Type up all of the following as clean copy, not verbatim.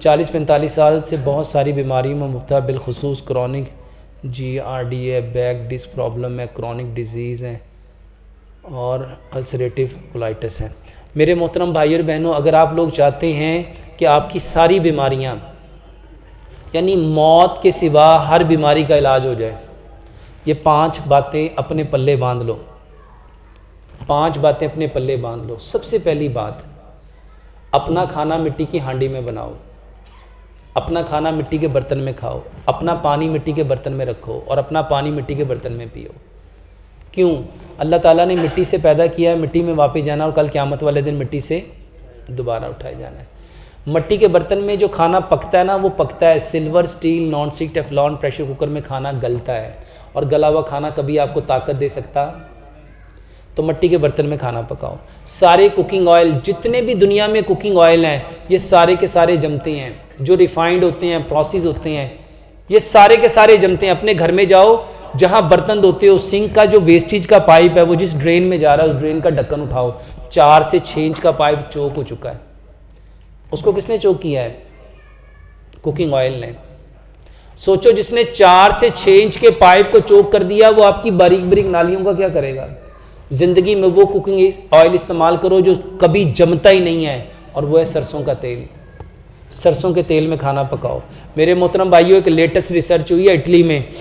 40-45 साल से बहुत सारी बीमारियों में मुब्तला, बिलखुसूस क्रॉनिक GRD है, बैक डिस्क प्रॉब्लम है, क्रॉनिक डिजीज़ है और अल्सरेटिव कोलाइटिस है। मेरे मोहतरम भाइयों और बहनों, अगर आप लोग चाहते हैं कि आपकी सारी बीमारियां यानी मौत के सिवा हर बीमारी का इलाज हो जाए, ये 5 बातें अपने पल्ले बांध लो। 5 बातें अपने पल्ले बांध लो। सबसे पहली बात, अपना खाना मिट्टी की हांडी में बनाओ, अपना खाना मिट्टी के बर्तन में खाओ, अपना पानी मिट्टी के बर्तन में रखो और अपना पानी मिट्टी के बर्तन में पियो। क्यों? अल्लाह ताला ने मिट्टी से पैदा किया है, मिट्टी में वापस जाना और कल क़यामत वाले दिन मिट्टी से दोबारा उठाए जाना है। मिट्टी के बर्तन में जो खाना पकता है ना, वो पकता है। Silver, steel, non stick, Teflon, pressure cooker में खाना गलता है और गला हुआ खाना कभी आपको ताकत दे सकता? तो मिट्टी के बर्तन में खाना पकाओ। सारे कुकिंग ऑयल, जितने भी दुनिया में कुकिंग ऑयल हैं, ये सारे के सारे जमते हैं। जो रिफाइंड होते हैं, प्रोसेस होते हैं, ये सारे के सारे जमते हैं। अपने घर में जाओ, जहाँ बर्तन धोते हो, सिंक का जो वेस्टेज का पाइप है वो जिस ड्रेन में जा रहा है, उस ड्रेन का ढक्कन उठाओ, 4 से 6 इंच का पाइप चोक हो चुका है। उसको किसने चोक किया है? कुकिंग ऑयल ने। सोचो, जिसने 4 से 6 इंच के पाइप को चोक कर दिया, वो आपकी बारीक बारीक नालियों का क्या करेगा? जिंदगी में वो कुकिंग ऑयल इस्तेमाल करो जो कभी जमता ही नहीं है, और वो है सरसों का तेल। सरसों के तेल में खाना पकाओ। मेरे मोहतरम भाइयों, एक लेटेस्ट रिसर्च हुई है इटली में,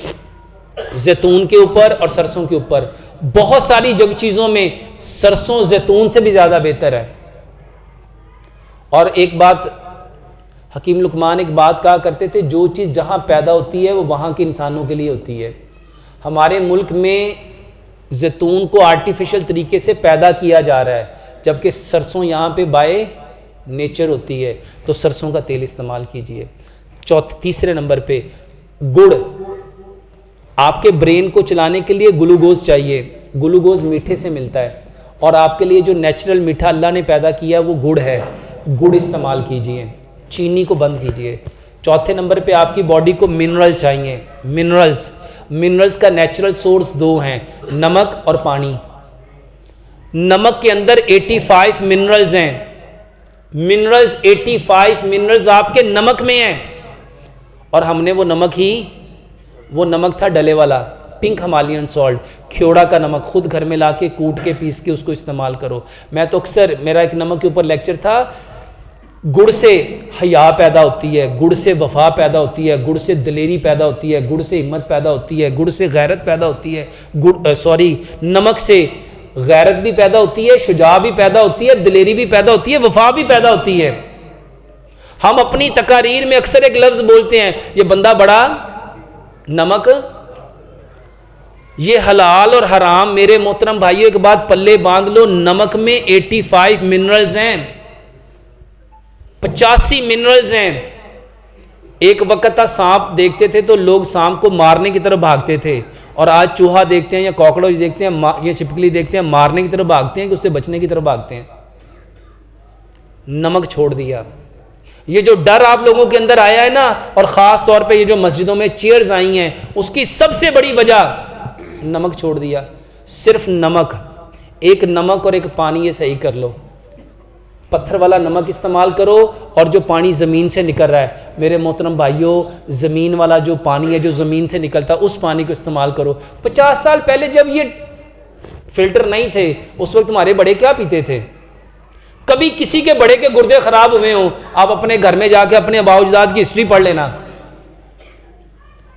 जैतून के ऊपर और सरसों के ऊपर। बहुत सारी चीज़ों में सरसों जैतून से भी ज़्यादा बेहतर है। और एक बात, हकीम लुकमान एक बात कहा करते थे, जो चीज़ जहाँ पैदा होती है वो वहाँ के इंसानों के लिए होती है। हमारे मुल्क में जैतून को आर्टिफिशियल तरीके से पैदा किया जा रहा है, जबकि सरसों यहाँ पे बाय नेचर होती है। तो सरसों का तेल इस्तेमाल कीजिए। तीसरे नंबर पे, गुड़। आपके ब्रेन को चलाने के लिए ग्लूकोज चाहिए। ग्लूकोज मीठे से मिलता है, और आपके लिए जो नेचुरल मीठा अल्लाह ने पैदा किया वो गुड़ है। गुड़ इस्तेमाल कीजिए, चीनी को बंद कीजिए। चौथे नंबर पे, आपकी बॉडी को मिनरल चाहिए। मिनरल्स का नेचुरल सोर्स 2 हैं, नमक और पानी। नमक के अंदर 85 मिनरल्स हैं। 85 मिनरल्स आपके नमक में हैं, और हमने वो नमक था डले वाला, पिंक हिमालयन सॉल्ट, ख्योड़ा का नमक, खुद घर में लाके कूट के पीस के उसको इस्तेमाल करो। मैं तो अक्सर, मेरा एक नमक के ऊपर लेक्चर था, गुड़ से हया पैदा होती है, गुड़ से वफा पैदा होती है, गुड़ से दिलेरी पैदा होती है, गुड़ से हिम्मत पैदा होती है, गुड़ से गैरत पैदा होती है, नमक से गैरत भी पैदा होती है, शुजा भी पैदा होती है, दिलेरी भी पैदा होती है, वफा भी पैदा होती है। हम अपनी तकारीर में अक्सर एक लफ्ज बोलते हैं, ये बंदा बड़ा नमक। ये हलाल और हराम, मेरे मोहतरम भाइयों, एक बात पल्ले बांध लो, नमक में 85 मिनरल्स हैं, 85 मिनरल्स हैं। एक वक्त था सांप देखते थे तो लोग सांप को मारने की तरफ भागते थे, और आज चूहा देखते हैं या कॉकरोच देखते हैं या छिपकली देखते हैं, मारने की तरफ भागते हैं कि उससे बचने की तरफ भागते हैं। नमक छोड़ दिया। ये जो डर आप लोगों के अंदर आया है ना, और ख़ास तौर पे ये जो मस्जिदों में चेयर्स आई हैं, उसकी सबसे बड़ी वजह नमक छोड़ दिया। सिर्फ नमक, एक नमक और एक पानी, ये सही कर लो। पत्थर वाला नमक इस्तेमाल करो, और जो पानी ज़मीन से निकल रहा है, मेरे मोहतरम भाइयों, ज़मीन वाला जो पानी है जो ज़मीन से निकलता है, उस पानी को इस्तेमाल करो। 50 साल पहले जब ये फिल्टर नहीं थे, उस वक्त हमारे बड़े क्या पीते थे? कभी किसी के बड़े के गुर्दे खराब हुए हों, आप अपने घर में जाके अपने आबाउजाद की हिस्ट्री पढ़ लेना।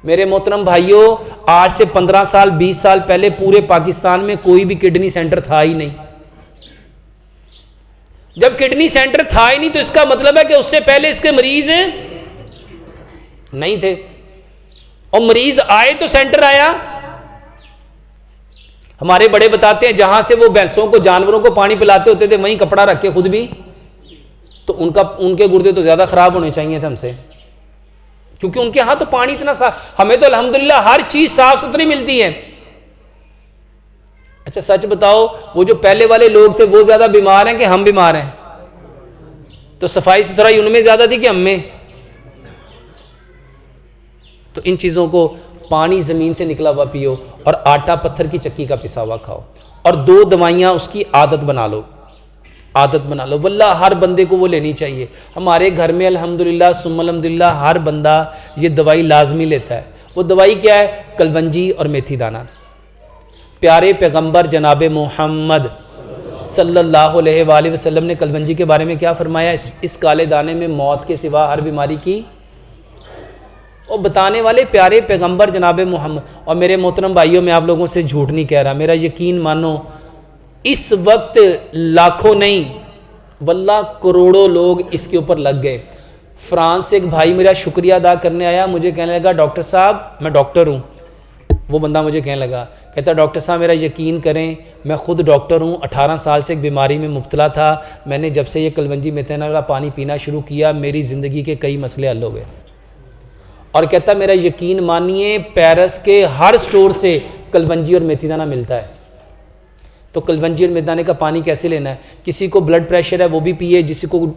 मेरे मोहतरम भाइयों, आज से 15 साल 20 साल पहले पूरे पाकिस्तान में कोई भी किडनी सेंटर था ही नहीं। जब किडनी सेंटर था ही नहीं, तो इसका मतलब है कि उससे पहले इसके मरीज नहीं थे, और मरीज आए तो सेंटर आया। हमारे बड़े बताते हैं, जहां से वो भैंसों को, जानवरों को पानी पिलाते होते थे, वहीं कपड़ा रख के खुद भी, तो उनके गुर्दे तो ज्यादा खराब होने चाहिए थे हमसे, क्योंकि उनके यहां तो पानी इतना साफ। हमें तो अल्हम्दुलिल्लाह हर चीज साफ सुथरी मिलती है। अच्छा सच बताओ, वो जो पहले वाले लोग थे वो ज्यादा बीमार हैं कि हम बीमार हैं? तो सफाई सुथराई उनमें ज्यादा थी कि हम में? तो इन चीजों को, पानी जमीन से निकला हुआ पियो, और आटा पत्थर की चक्की का पिसा हुआ खाओ, और 2 दवाइयां उसकी आदत बना लो। आदत बना लो, वल्लाह हर बंदे को वो लेनी चाहिए। हमारे घर में अल्हम्दुलिल्लाह सुम्मा अल्हम्दुलिल्लाह हर बंदा ये दवाई लाजमी लेता है। वो दवाई क्या है? कलवंजी और मेथी दाना। प्यारे पैगंबर जनाब मोहम्मद सल्लल्लाहु अलैहि वसल्लम ने कलवंजी के बारे में क्या फरमाया? इस काले दाने में मौत के सिवा हर बीमारी की, और बताने वाले प्यारे पैगंबर जनाब मोहम्मद। और मेरे मोहतरम भाइयों, मैं आप लोगों से झूठ नहीं कह रहा, मेरा यकीन मानो, इस वक्त लाखों नहीं वल्लाह करोड़ों लोग इसके ऊपर लग गए। फ्रांस से एक भाई मेरा शुक्रिया अदा करने आया, मुझे कहने लगा डॉक्टर साहब, मैं डॉक्टर हूँ, वो बंदा मुझे कहने लगा, कहता डॉक्टर साहब मेरा यकीन करें, मैं ख़ुद डॉक्टर हूँ, 18 साल से एक बीमारी में मुब्तला था, मैंने जब से ये कलवंजी मेथी दाना पानी पीना शुरू किया मेरी ज़िंदगी के कई मसले हल हो गए। और कहता मेरा यकीन मानिए पेरिस के हर स्टोर से कलवंजी और मेथी दाना मिलता है। तो कलवंजी और मेथी दाने का पानी कैसे लेना है? किसी को ब्लड प्रेशर है वो भी पिए, किसी को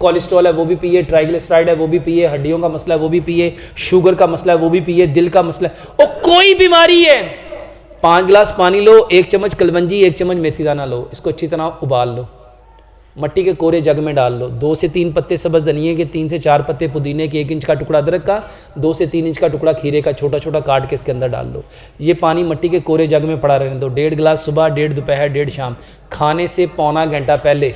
कोलेस्ट्रॉल है वो भी पिए, ट्राइग्लिसराइड है वो भी पिए, हड्डियों का मसला है वो भी पिए, शुगर का मसला है वो भी पिए, दिल का मसला है, और कोई बीमारी है, 5 गिलास पानी लो, 1 चम्मच कलवंजी 1 चम्मच मेथी दाना लो, इसको अच्छी तरह उबाल लो, मट्टी के कोरे जग में डाल लो, 2 से 3 पत्ते सब्ज़ धनिए के, 3 से 4 पत्ते पुदीने के, 1 इंच का टुकड़ा अदरक का, 2 से 3 इंच का टुकड़ा खीरे का छोटा छोटा काट के इसके अंदर डाल लो। ये पानी मट्टी के कोरे जग में पड़ा रहने दो, 1.5 गिलास सुबह, 1.5 दोपहर, 1.5 शाम। खाने से पौना घंटा पहले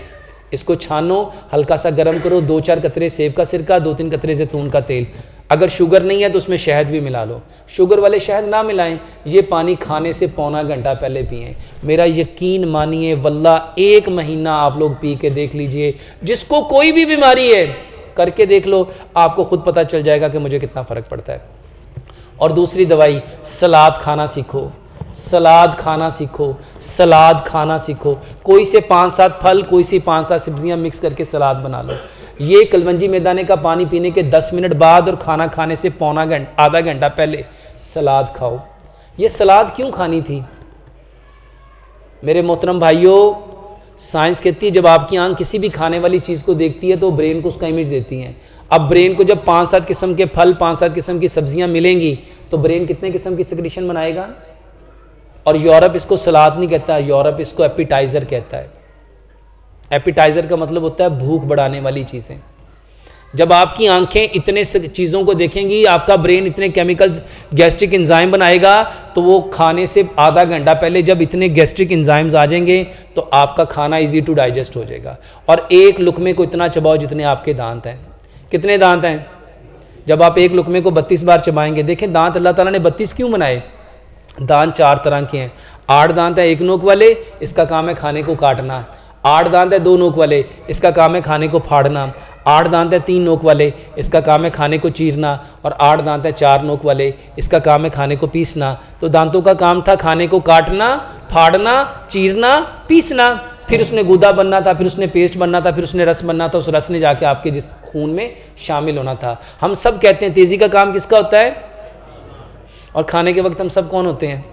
इसको छानो, हल्का सा गर्म करो, 2-4 कतरे सेब का सिरका, 2-3 कतरे जैतून का तेल। अगर शुगर नहीं है तो उसमें शहद भी मिला लो, शुगर वाले शहद ना मिलाएं। ये पानी खाने से पौना घंटा पहले पिएं। मेरा यकीन मानिए वल्लाह 1 महीना आप लोग पी के देख लीजिए, जिसको कोई भी बीमारी है करके देख लो, आपको खुद पता चल जाएगा कि मुझे कितना फ़र्क पड़ता है। और दूसरी दवाई, सलाद खाना सीखो, सलाद खाना सीखो, सलाद खाना सीखो। कोई से 5-7 फल, कोई सी 5-7 सब्जियां मिक्स करके सलाद बना लो। ये कलवंजी मेथी दाने का पानी पीने के 10 मिनट बाद और खाना खाने से आधा घंटा पहले सलाद खाओ। ये सलाद क्यों खानी थी? मेरे मोहतरम भाइयों, साइंस कहती है जब आपकी आंख किसी भी खाने वाली चीज़ को देखती है तो ब्रेन को उसका इमेज देती है। अब ब्रेन को जब 5-7 किस्म के फल, 5-7 किस्म की सब्जियां मिलेंगी तो ब्रेन कितने किस्म की सिक्रीशन बनाएगा? और यूरोप इसको सलाद नहीं कहता, यूरोप इसको एपिटाइज़र कहता है। एपिटाइज़र का मतलब होता है भूख बढ़ाने वाली चीज़ें। जब आपकी आंखें इतने चीज़ों को देखेंगी, आपका ब्रेन इतने केमिकल्स, गैस्ट्रिक एंजाइम बनाएगा, तो वो खाने से आधा घंटा पहले जब इतने गैस्ट्रिक एंजाइम्स आ जाएंगे तो आपका खाना इजी टू डाइजेस्ट हो जाएगा। और एक लुकमे को इतना चबाओ जितने आपके दांत हैं। कितने दांत हैं? जब आप एक लुकमे को 32 बार चबाएंगे, देखें दांत अल्लाह ताला ने 32 क्यों बनाए? दांत 4 तरह के हैं। 8 दांत है 1 नोक वाले, इसका काम है खाने को काटना। 8 दांत है 2 नोक वाले, इसका काम है खाने को फाड़ना। 8 दांत है 3 नोक वाले, इसका काम है खाने को चीरना। और 8 दांत है 4 नोक वाले, इसका काम है खाने को पीसना। तो दांतों का काम था खाने को काटना, फाड़ना, चीरना, पीसना। फिर उसने गूदा बनना था, फिर उसने पेस्ट बनना था, फिर उसने रस बनना था। उस रस ने जाके आपके जिस खून में शामिल होना था। हम सब कहते हैं तेज़ी का काम किसका होता है? और खाने के वक्त हम सब कौन होते हैं?